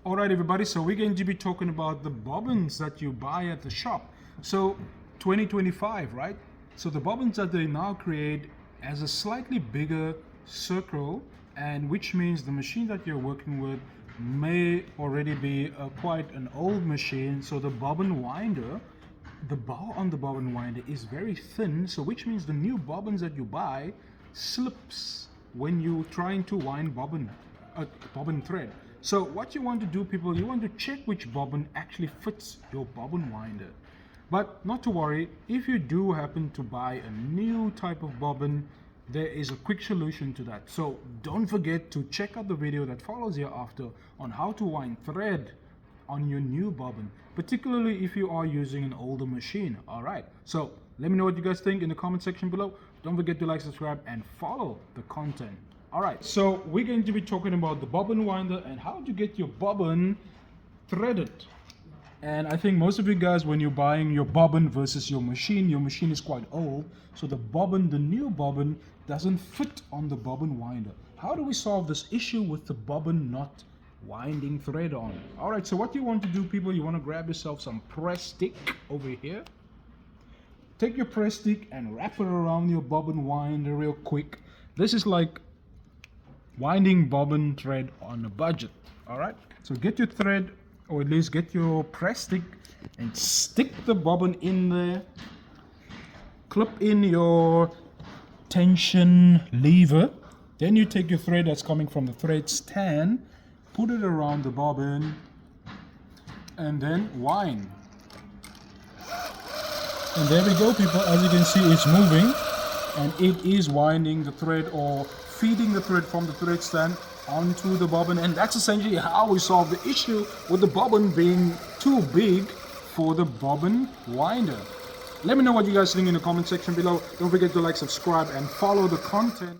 Alright everybody, so we're going to be talking about the bobbins that you buy at the shop. So 2025, right? So the bobbins that they now create as a slightly bigger circle, and which means the machine that you're working with may already be quite an old machine. So the bobbin winder, the bar on the bobbin winder is very thin, so which means the new bobbins that you buy slips when you're trying to wind bobbin thread. So what you want to do, people, you want to check which bobbin actually fits your bobbin winder. But not to worry, if you do happen to buy a new type of bobbin, there is a quick solution to that. So don't forget to check out the video that follows hereafter on how to wind thread on your new bobbin, particularly if you are using an older machine. All right, so let me know what you guys think in the comment section below. Don't forget to like, subscribe, and follow the content. All right, so we're going to be talking about the bobbin winder and how to get your bobbin threaded. And I think most of you guys, when you're buying your bobbin versus your machine is quite old, so the bobbin, the new bobbin, doesn't fit on the bobbin winder. How do we solve this issue with the bobbin not winding thread on? All right, so what you want to do, people, you want to grab yourself some Prestic over here. Take your Prestic and wrap it around your bobbin winder real quick. This is like winding bobbin thread on a budget. All right, so get your thread, or at least get your Prestic, and stick the bobbin in there. Clip in your tension lever. Then you take your thread that's coming from the thread stand, put it around the bobbin, and then wind. And there we go, people. As you can see, it's moving, and it is winding the thread, or feeding the thread from the thread stand onto the bobbin. And that's essentially how we solve the issue with the bobbin being too big for the bobbin winder. Let me know what you guys think in the comment section below. Don't forget to like, subscribe, and follow the content.